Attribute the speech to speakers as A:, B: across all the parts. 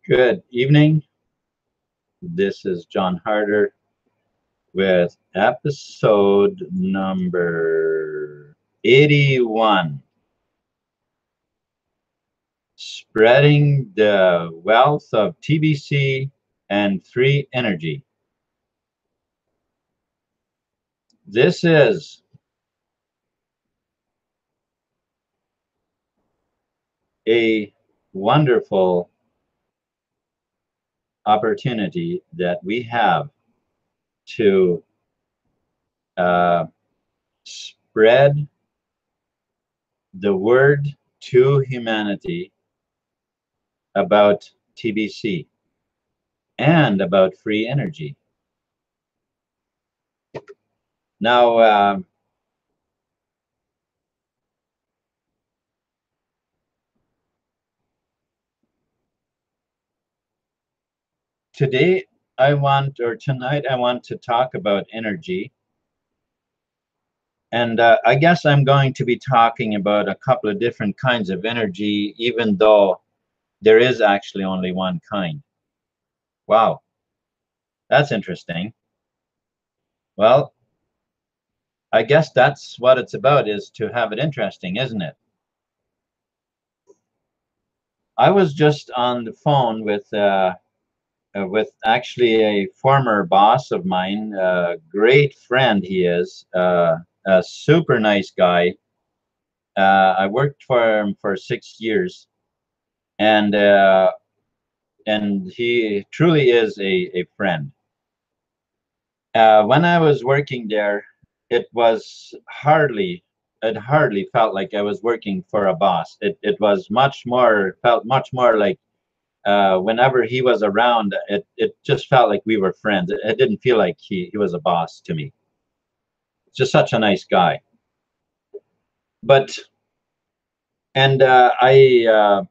A: Good evening. This is John Harder with episode number 81, Spreading the Wealth of TBC and Free Energy. This is a wonderful opportunity that we have to spread the word to humanity about TBC and about free energy. Now, tonight I want to talk about energy. And I guess I'm going to be talking about a couple of different kinds of energy, even though there is actually only one kind. Wow, that's interesting. Well, I guess that's what it's about, is to have it interesting, isn't it? I was just on the phone with actually a former boss of mine, a great friend he is, a super nice guy. I worked for him for 6 years, and he truly is a friend. When I was working there, it hardly felt like I was working for a boss. It was felt much more like whenever he was around, it just felt like we were friends. It didn't feel like he was a boss to me. Just such a nice guy. But and I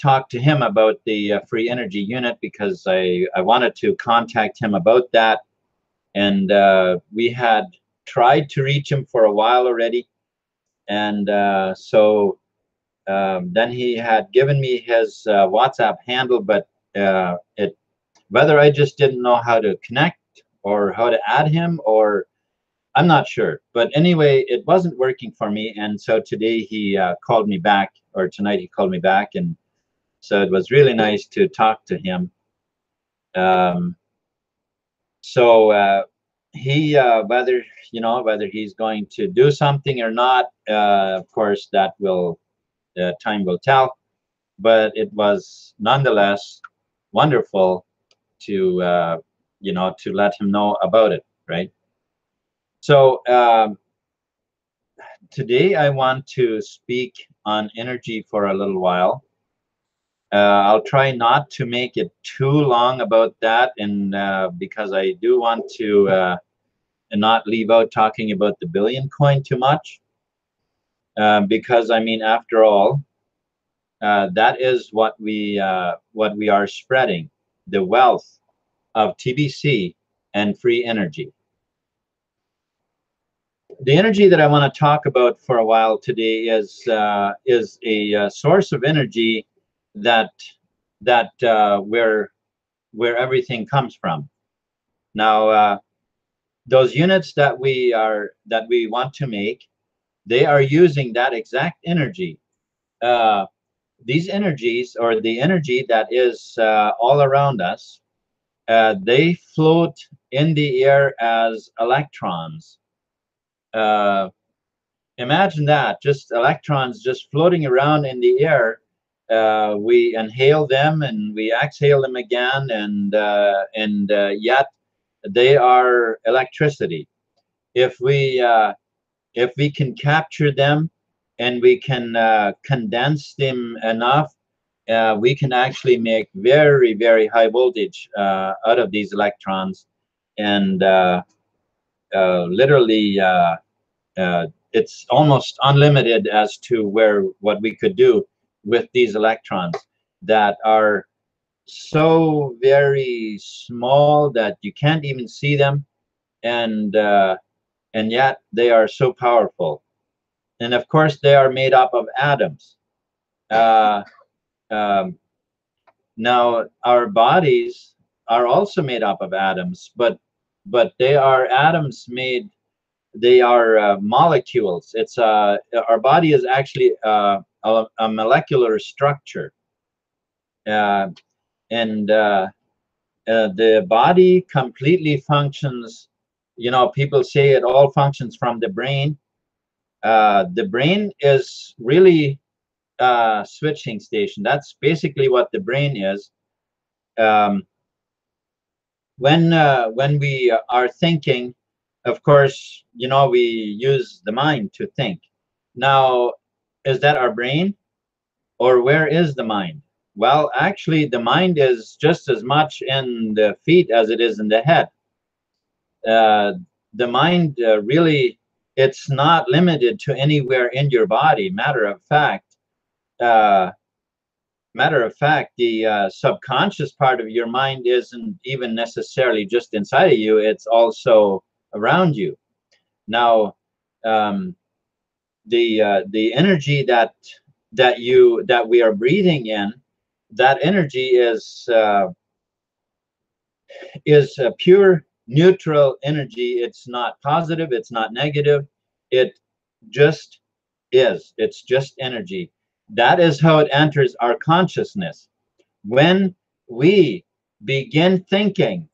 A: talked to him about the free energy unit because I wanted to contact him about that, and we had tried to reach him for a while already, and so then he had given me his WhatsApp handle, but whether I just didn't know how to connect or how to add him, or I'm not sure. But anyway, it wasn't working for me, and so today he called me back, or tonight he called me back, and so it was really nice to talk to him. So he whether he's going to do something or not, of course that time will tell. But it was nonetheless wonderful to to let him know about it, right? So today I want to speak on energy for a little while. I'll try not to make it too long about that, and because I do want to not leave out talking about the billion coin too much, because I mean, after all, that is what we are spreading, the wealth of TBC and free energy. The energy that I want to talk about for a while today is a source of energy that where everything comes from. Now, those units that we want to make, they are using that exact energy. These energies, or the energy that is all around us, they float in the air as electrons. Imagine that, just electrons just floating around in the air. We inhale them and we exhale them again, and yet they are electricity. If we can capture them and we can condense them enough, we can actually make very, very high voltage out of these electrons, and literally it's almost unlimited as to what we could do with these electrons that are so very small that you can't even see them, and yet they are so powerful. And of course, they are made up of atoms. Uh, um, Now, our bodies are also made up of atoms, but they are atoms made. They are molecules. It's our body is actually a molecular structure, uh, and the body completely functions. You know, people say it all functions from the brain. The brain is really a switching station. That's basically what the brain is. Um, when we are thinking, of course, you know, we use the mind to think. Now, is that our brain, or where is the mind? Well, actually, the mind is just as much in the feet as it is in the head. uh, the mind really, it's not limited to anywhere in your body. Uh, matter of fact, the subconscious part of your mind isn't even necessarily just inside of you, it's also around you. Now, um, the energy that we are breathing in, that energy is a pure neutral energy. It's not positive, it's not negative, it just is. It's just energy. That is how it enters our consciousness. When we begin thinking,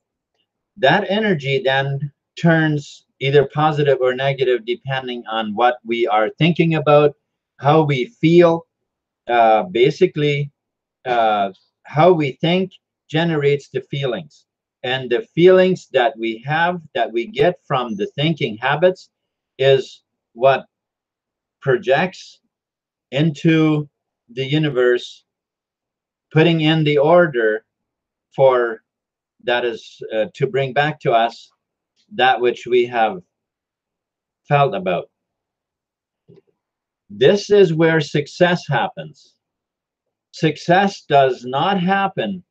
A: that energy then turns either positive or negative depending on what we are thinking about, how we feel. Basically, uh, how we think generates the feelings, and the feelings that we have, that we get from the thinking habits, is what projects into the universe, putting in the order for that is to bring back to us that which we have felt about. This is where success happens. Success does not happen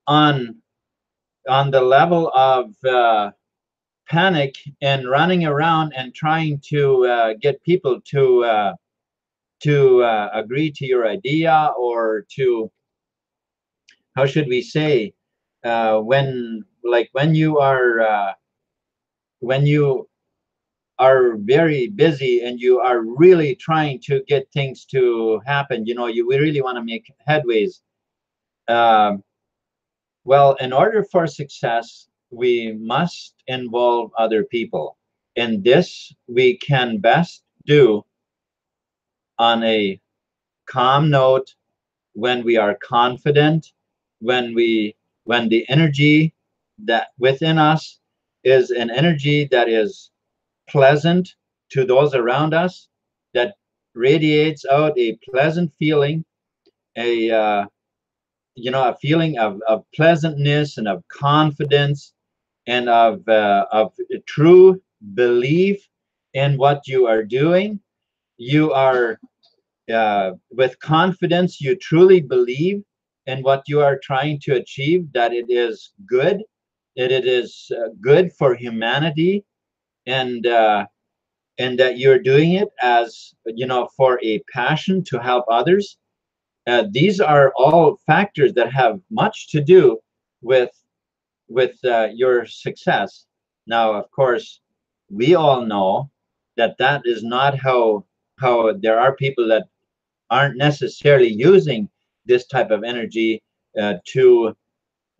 A: on the level of panic and running around and trying to get people to agree to your idea, or to, how should we say, when you are very busy and you are really trying to get things to happen, you know, we really want to make headways. um, Well, in order for success, we must involve other people. And this we can best do on a calm note, when we are confident, when the energy that within us is an energy that is pleasant to those around us, that radiates out a pleasant feeling, a a feeling of pleasantness and of confidence, and of true belief in what you are doing. You are with confidence, you truly believe in what you are trying to achieve, that it is good, that it is good for humanity, and and that you're doing it as, you know, for a passion to help others. These are all factors that have much to do with your success. Now, of course, we all know that that is not how there are people that aren't necessarily using this type of energy to,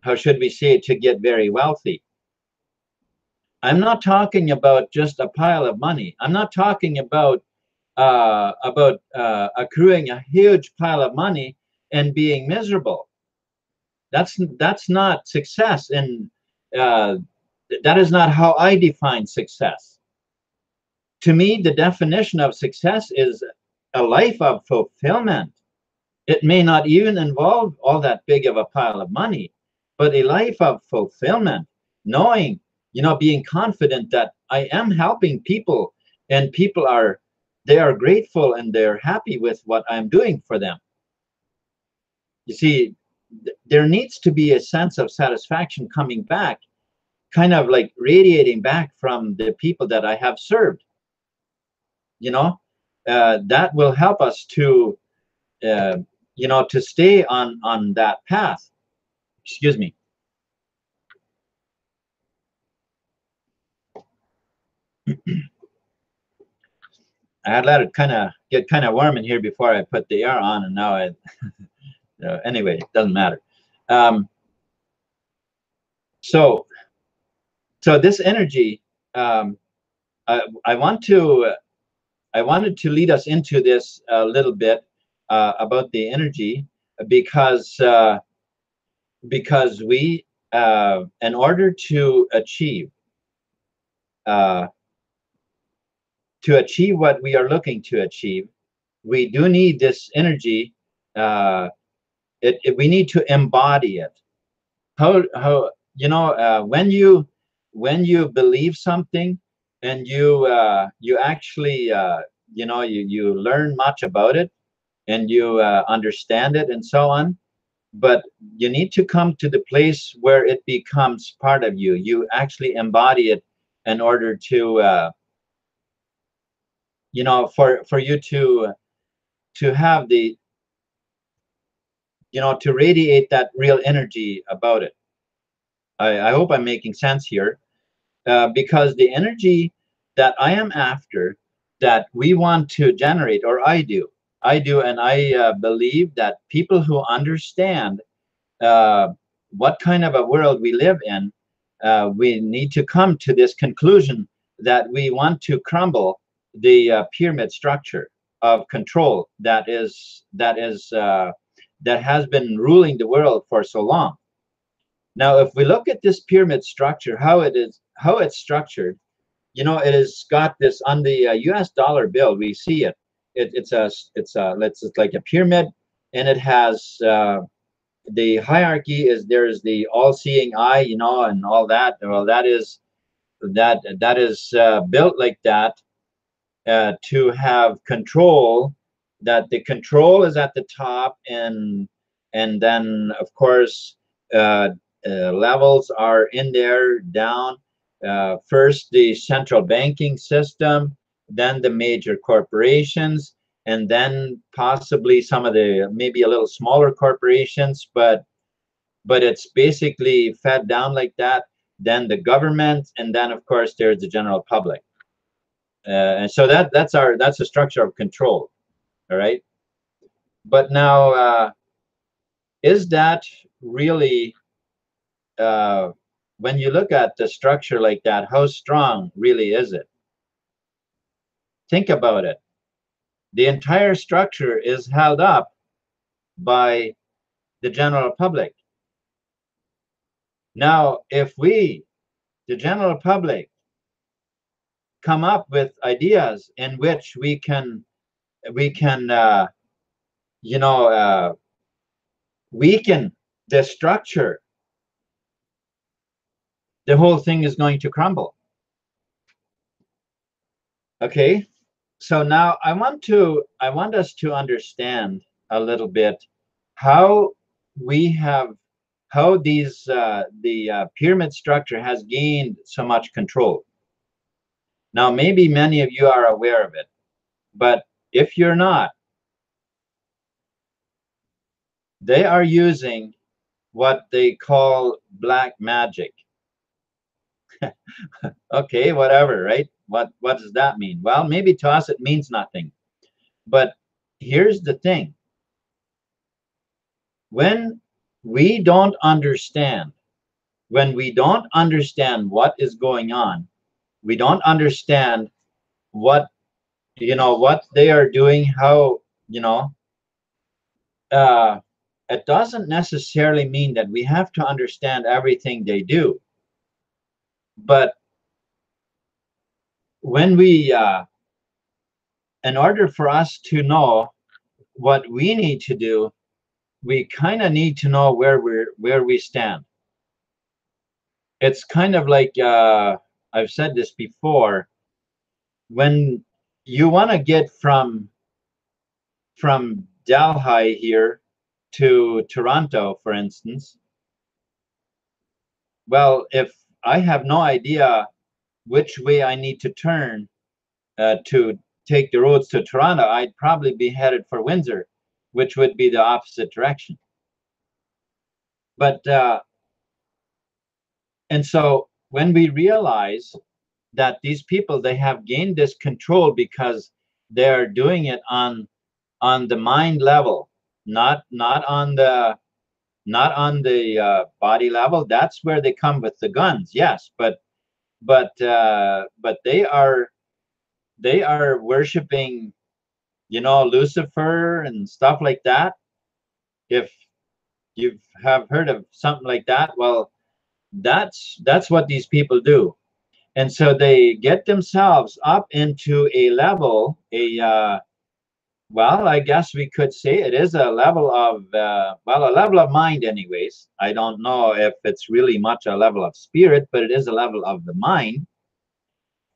A: how should we say, to get very wealthy. I'm not talking about just a pile of money. I'm not talking about accruing a huge pile of money and being miserable. That's not success, and uh, that is not how I define success. To me, the definition of success is a life of fulfillment. It may not even involve all that big of a pile of money, but a life of fulfillment, knowing, you know, being confident that I am helping people, and people are, they are grateful and they're happy with what I'm doing for them. You see, there needs to be a sense of satisfaction coming back, kind of like radiating back from the people that I have served. You know, that will help us to you know, to stay on that path. Excuse me. I had let it get kind of warm in here before I put the air on, and now I anyway, it doesn't matter. So this energy, I wanted to lead us into this a little bit about the energy, because we, in order to achieve what we are looking to achieve, we do need this energy. We need to embody it. How you know, when you believe something, and you actually you know, you learn much about it, and you understand it and so on, but you need to come to the place where it becomes part of you. You actually embody it in order to you know, for you to have the, you know, to radiate that real energy about it. I hope I'm making sense here, because the energy that I am after, that we want to generate, or I do, and I believe that people who understand what kind of a world we live in, we need to come to this conclusion that we want to crumble the pyramid structure of control that has been ruling the world for so long. Now, if we look at this pyramid structure, how it's structured, you know, it has got this on the U.S. dollar bill. We see it. It's like a pyramid, and it has the hierarchy is, there's the all-seeing eye, you know, and all that. Well, that is built like that to have control. That the control is at the top, and then of course levels are in there down. First the central banking system, then the major corporations, and then possibly some of the maybe a little smaller corporations, but it's basically fed down like that. Then the government, and then of course there's the general public. And so that's the structure of control. All right. But now, is that really, when you look at the structure like that, how strong really is it? Think about it. The entire structure is held up by the general public. Now, if we, the general public, come up with ideas in which we can you know, weaken the structure, the whole thing is going to crumble. Okay, so now I want us to understand a little bit how these the pyramid structure has gained so much control. Now, maybe many of you are aware of it, but if you're not, they are using what they call black magic. Okay, whatever, right? What does that mean? Well, maybe to us it means nothing. But here's the thing. When we don't understand what is going on, we don't understand what, you know, what they are doing, how, you know, it doesn't necessarily mean that we have to understand everything they do. But when we, in order for us to know what we need to do, we kind of need to know where we stand. It's kind of like, I've said this before, when you want to get from Delhi here to Toronto, for instance, well, if I have no idea which way I need to turn to take the roads to Toronto, I'd probably be headed for Windsor. which would be the opposite direction. But and so when we realize that these people, they have gained this control because they're doing it on the mind level, not on the body level. That's where they come with the guns, yes, but they are worshiping, you know, Lucifer and stuff like that. If you have heard of something like that, well, that's what these people do. And so they get themselves up into a level, well, I guess we could say it is a level of, well, a level of mind anyways. I don't know if it's really much a level of spirit, but it is a level of the mind,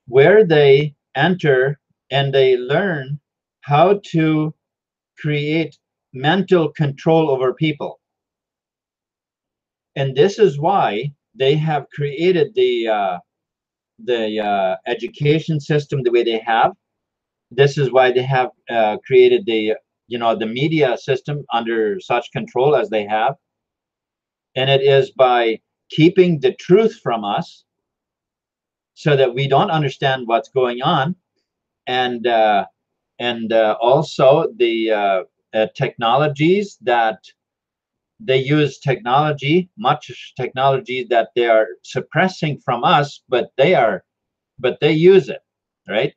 A: where they enter and they learn how to create mental control over people. And this is why they have created the education system the way they have. This is why they have created the, you know, the media system under such control as they have. And it is by keeping the truth from us so that we don't understand what's going on. And also the technologies that they use, much technology that they are suppressing from us, but they use it, right?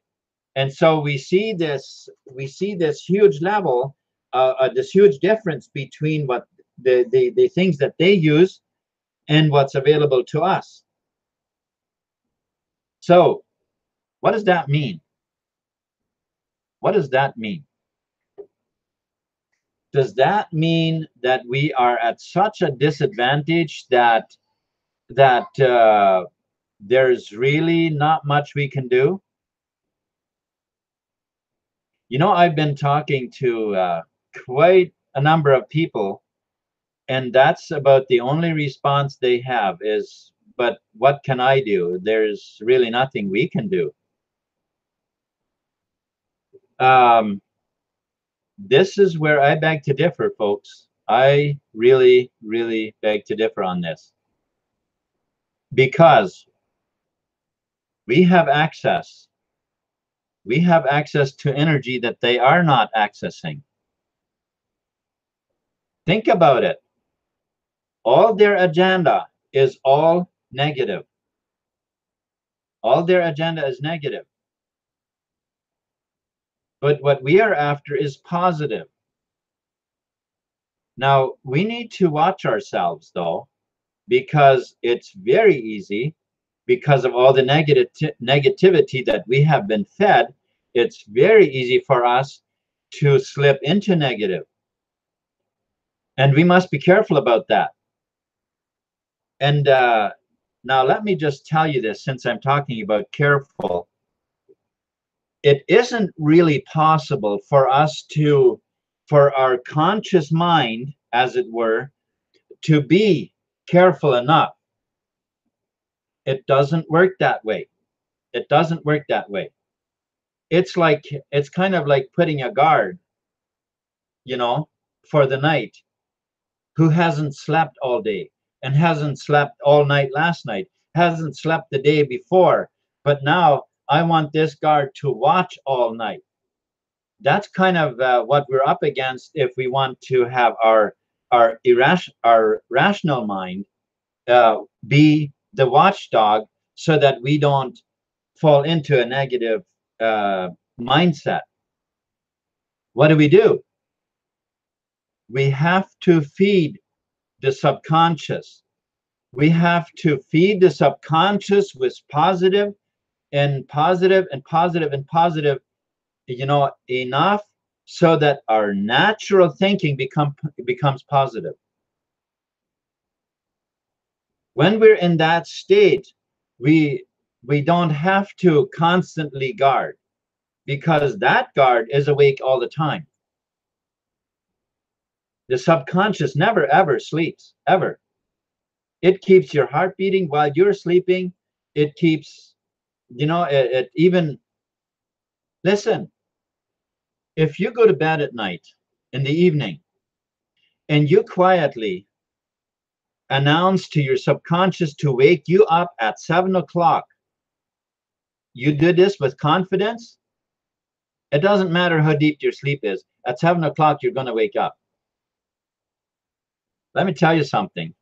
A: And so we see this huge level, this huge difference between what the things that they use and what's available to us. So what does that mean? What does that mean? Does that mean that we are at such a disadvantage that there's really not much we can do? You know, I've been talking to quite a number of people, and that's about the only response they have is, but what can I do? There's really nothing we can do. This is where I beg to differ, folks. I really, really beg to differ on this. Because we have access to energy that they are not accessing. Think about it. All their agenda is all negative. All their agenda is negative. But what we are after is positive. Now, we need to watch ourselves, though, because it's very easy, because of all the negativity that we have been fed, it's very easy for us to slip into negative. And we must be careful about that. And now let me just tell you this, since I'm talking about careful. It isn't really possible for us for our conscious mind, as it were, to be careful enough. It doesn't work that way. It doesn't work that way. It's kind of like putting a guard, you know, for the night, who hasn't slept all day and hasn't slept all night last night, hasn't slept the day before, but now I want this guard to watch all night. That's kind of what we're up against if we want to have our rational mind be the watchdog, so that we don't fall into a negative mindset. What do? We have to feed the subconscious. We have to feed the subconscious with positive and positive and positive and positive, you know, enough so that our natural thinking becomes positive. When we're in that state, we don't have to constantly guard, because that guard is awake all the time. The subconscious never ever sleeps, ever. It keeps your heart beating while you're sleeping. It keeps, you know, it even, listen, if you go to bed at night in the evening, and you quietly announce to your subconscious to wake you up at 7 o'clock, you do this with confidence, it doesn't matter how deep your sleep is. At 7 o'clock, you're going to wake up. Let me tell you something.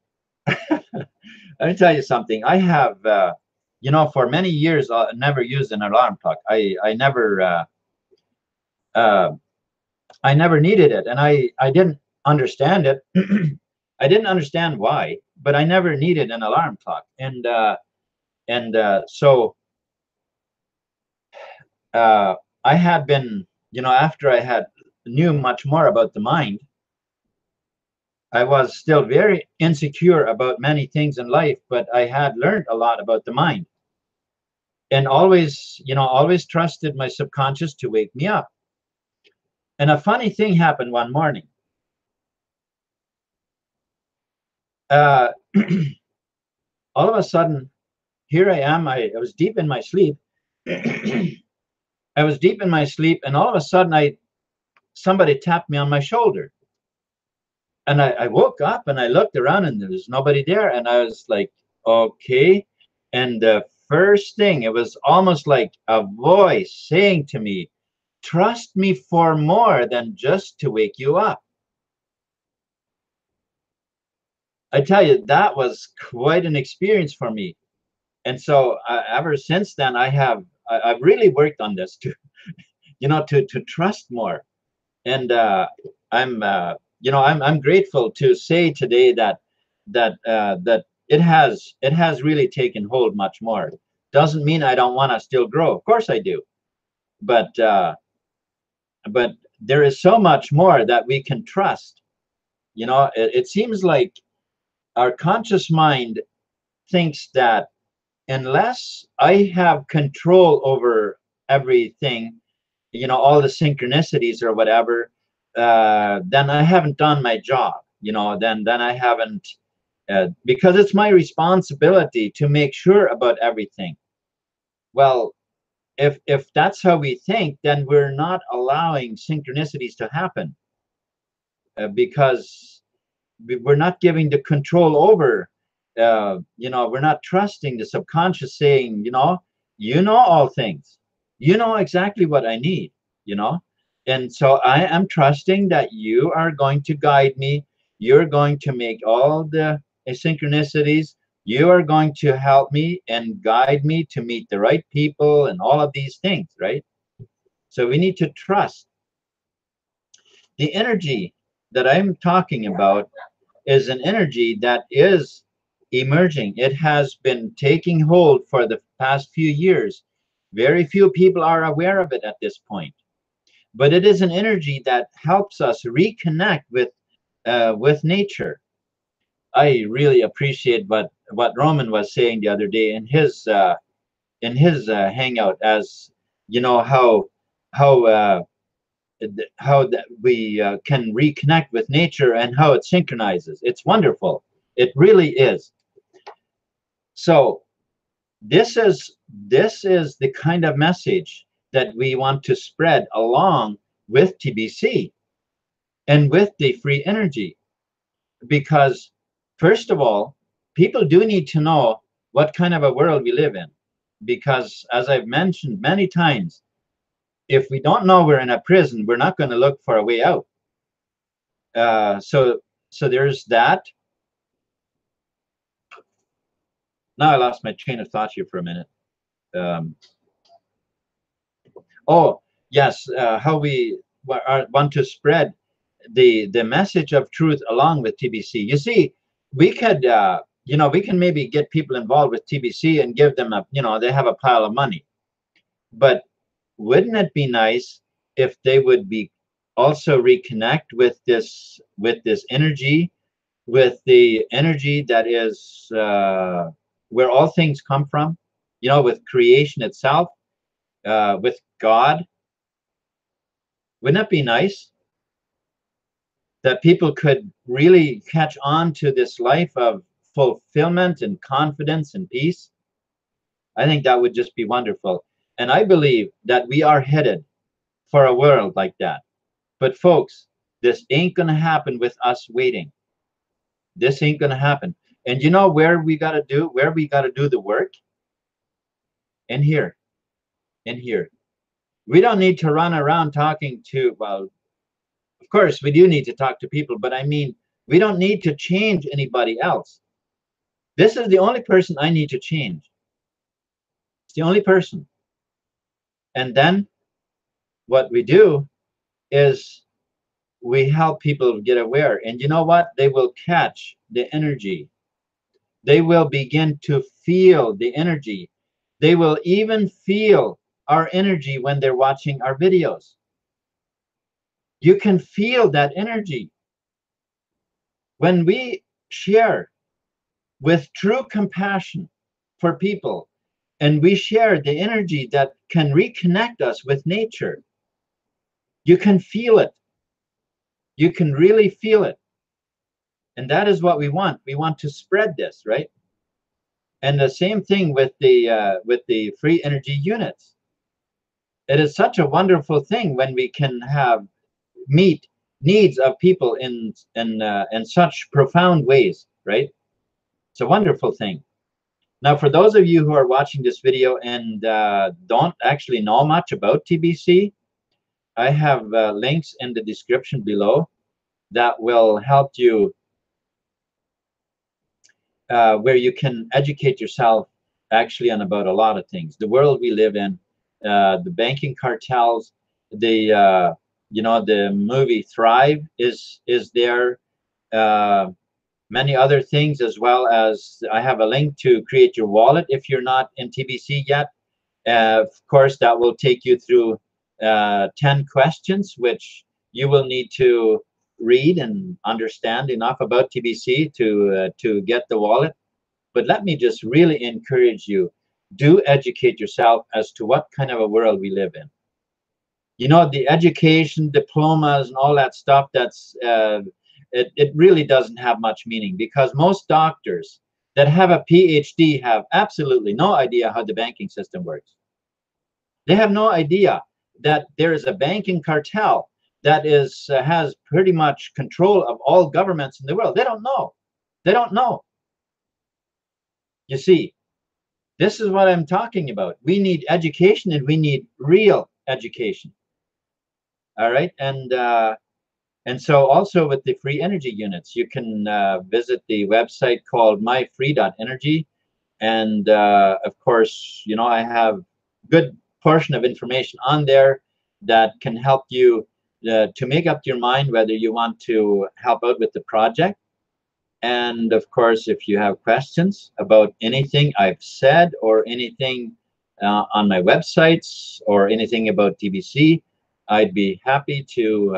A: Let me tell you something. I have, for many years, never used an alarm clock. Uh, I never needed it, and I didn't understand it. I didn't understand why, but I never needed an alarm clock. So I had been, after I had knew much more about the mind, I was still very insecure about many things in life, but I had learned a lot about the mind, and always trusted my subconscious to wake me up. And a funny thing happened one morning. Uh, all of a sudden, here I am. I was deep in my sleep. I was deep in my sleep, and all of a sudden, somebody tapped me on my shoulder. And I woke up and I looked around and there was nobody there. And I was like, okay. And the first thing, it was almost like a voice saying to me, trust me for more than just to wake you up. I tell you, that was quite an experience for me. And so ever since then, I've really worked on this to trust more. And I'm grateful to say today that it has really taken hold much more. Doesn't mean I don't want to still grow. Of course I do, but there is so much more that we can trust. It seems like our conscious mind thinks that unless I have control over everything, all the synchronicities or whatever, then I haven't done my job. Then I haven't, because it's my responsibility to make sure about everything. Well, if that's how we think, then we're not allowing synchronicities to happen, because we're not giving the control over. We're not trusting the subconscious, saying, all things, exactly what I need, and so I am trusting that you are going to guide me. You're going to make all the synchronicities. You are going to help me and guide me to meet the right people and all of these things, right? So we need to trust. The energy that I'm talking about is an energy that is emerging. It has been taking hold for the past few years. Very few people are aware of it at this point. But it is an energy that helps us reconnect with nature. I really appreciate what Roman was saying the other day in his hangout, as how uh, how that we can reconnect with nature and how it synchronizes. It's wonderful. It really is. So this is the kind of message that we want to spread along with TBC and with the free energy, because first of all, people do need to know what kind of a world we live in, because as I've mentioned many times, if we don't know we're in a prison, we're not going to look for a way out. So there's that. Now I lost my train of thought here for a minute. Oh yes, how we want to spread the message of truth along with TBC. You see, we could we can maybe get people involved with TBC and give them they have a pile of money, but wouldn't it be nice if they would be also reconnect with this energy, with the energy that is where all things come from, with creation itself, with God? Wouldn't it be nice that people could really catch on to this life of fulfillment and confidence and peace? I think that would just be wonderful. And I believe that we are headed for a world like that. But folks, This ain't gonna happen with us waiting. This ain't gonna happen. And you know where we gotta do the work? In here. In here. We don't need to run around talking to, well, of course we do need to talk to people, but I mean, we don't need to change anybody else. This is the only person I need to change. It's the only person. And then what we do is we help people get aware. And you know what? They will catch the energy. They will begin to feel the energy. They will even feel our energy when they're watching our videos. You can feel that energy. When we share with true compassion for people, and we share the energy that can reconnect us with nature, you can feel it. You can really feel it. And that is what we want. We want to spread this, right? And the same thing with the free energy units. It is such a wonderful thing when we can have meet needs of people in such profound ways, right? It's a wonderful thing. Now, for those of you who are watching this video and don't actually know much about TBC, I have links in the description below that will help you, where you can educate yourself actually on about a lot of things. The world we live in, the banking cartels, the you know, the movie Thrive is there. Many other things, as well as I have a link to create your wallet if you're not in TBC yet. Of course, that will take you through 10 questions, which you will need to read and understand enough about TBC to get the wallet. But let me just really encourage you, do educate yourself as to what kind of a world we live in. You know, the education, diplomas, and all that stuff, that's it really doesn't have much meaning, because most doctors that have a PhD have absolutely no idea how the banking system works. They have no idea that there is a banking cartel that has pretty much control of all governments in the world. They don't know. They don't know. You see, this is what I'm talking about. We need education, and we need real education. All right, and so also with the free energy units, you can visit the website called Myfree.energy, and of course, you know, I have good portion of information on there that can help you to make up your mind whether you want to help out with the project. And of course, if you have questions about anything I've said, or anything on my websites, or anything about TBC, I'd be happy to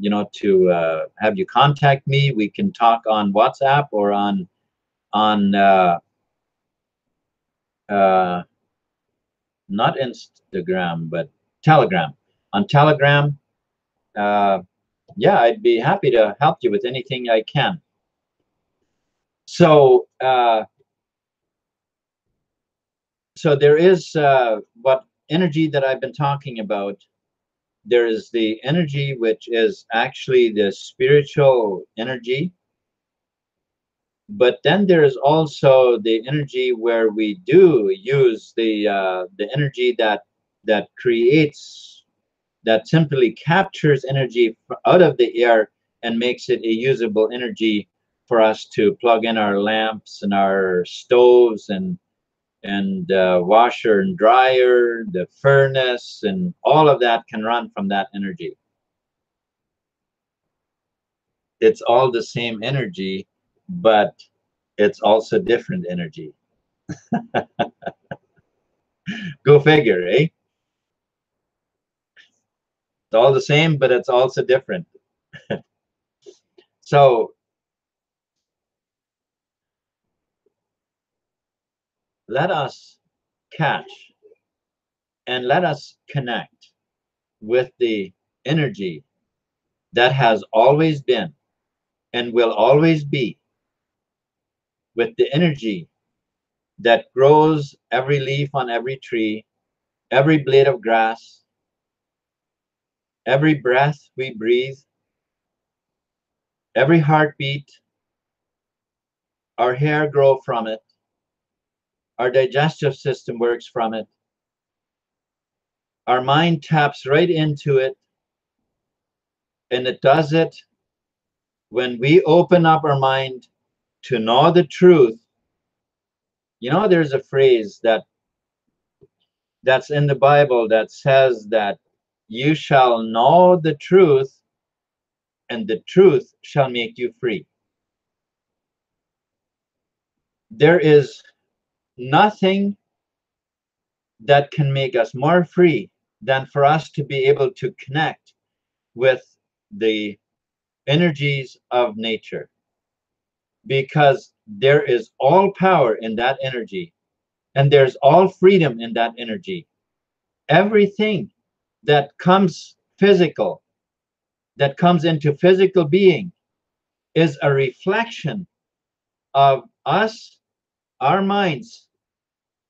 A: you know, to have you contact me. We can talk on WhatsApp, or on not Instagram, but Telegram. On Telegram, yeah, I'd be happy to help you with anything I can. So so there is what energy that I've been talking about. There is the energy which is actually the spiritual energy, but then there is also the energy where we do use the energy that creates, that simply captures energy out of the air and makes it a usable energy for us to plug in our lamps and our stoves and washer and dryer, the furnace, and all of that can run from that energy. It's all the same energy, but it's also different energy. Go figure, eh? It's all the same, but it's also different. So let us catch and let us connect with the energy that has always been and will always be, with the energy that grows every leaf on every tree, every blade of grass, every breath we breathe, Every heartbeat, our hair grows from it. Our digestive system works from it. Our mind taps right into it. And it does it when we open up our mind to know the truth. You know, there's a phrase that's in the Bible that says that you shall know the truth, and the truth shall make you free. There is nothing that can make us more free than for us to be able to connect with the energies of nature, because there is all power in that energy, and there's all freedom in that energy. Everything that comes physical, that comes into physical being, is a reflection of us, our minds,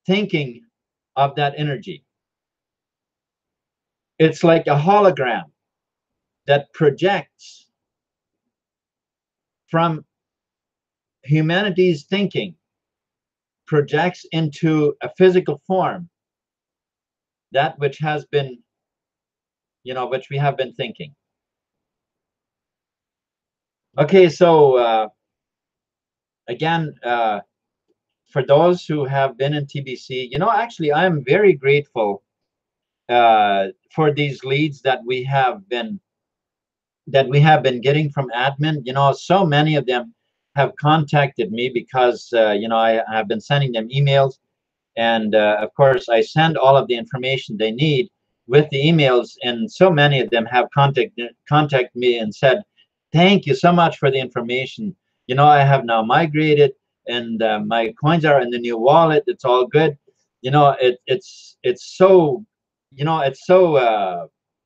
A: thinking of that energy. It's like a hologram that projects from humanity's thinking, projects into a physical form, that which has been, which we have been thinking. Okay, so again, for those who have been in TBC, actually, I'm very grateful for these leads that we have been getting from admin. So many of them have contacted me because I have been sending them emails, and of course I send all of the information they need with the emails, and so many of them have contacted me and said, thank you so much for the information. I have now migrated, and my coins are in the new wallet. It's all good. It's so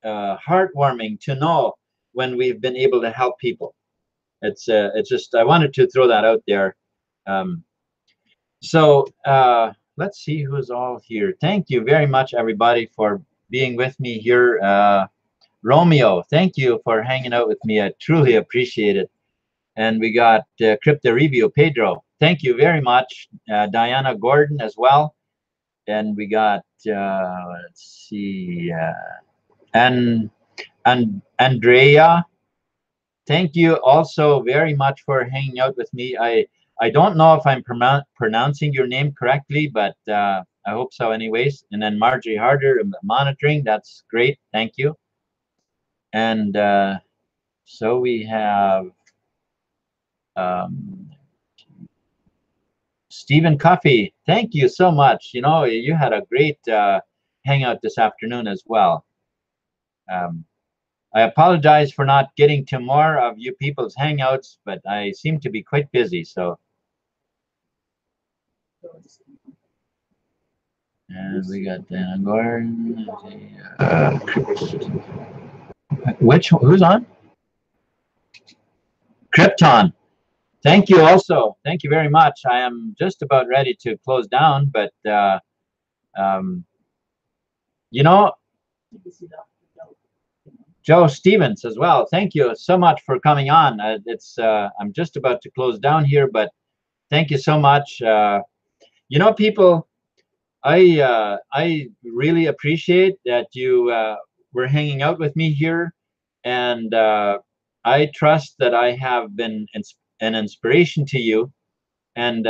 A: heartwarming to know when we've been able to help people. It's just, I wanted to throw that out there. So let's see who's all here. Thank you very much, everybody, for being with me here. Romeo, thank you for hanging out with me. I truly appreciate it. And we got Crypto Review, Pedro. Thank you very much. Diana Gordon as well. And we got, let's see, and Andrea. Thank you also very much for hanging out with me. I don't know if I'm pronouncing your name correctly, but I hope so anyways. And then Marjorie Harder monitoring. That's great. Thank you. And so we have Stephen Coffey. Thank you so much. You had a great hangout this afternoon as well. I apologize for not getting to more of you people's hangouts, but I seem to be quite busy. So, and we got Dana Gordon. Who's on? Krypton. Thank you also. Thank you very much. I am just about ready to close down, but Joe Stevens as well. Thank you so much for coming on. I'm just about to close down here, but thank you so much. People, I really appreciate that you were hanging out with me here, and I trust that I have been an inspiration to you, and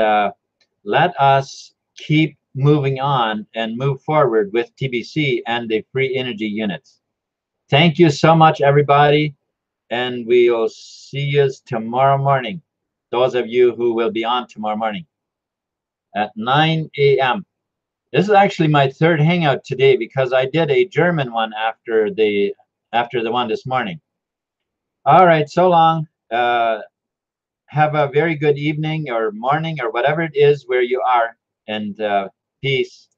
A: let us keep moving on and move forward with TBC and the free energy units. Thank you so much, everybody, and we'll see you tomorrow morning. Those of you who will be on tomorrow morning at 9 a.m. This is actually my third hangout today because I did a German one after the one this morning. All right, so long. Have a very good evening or morning or whatever it is where you are, and peace.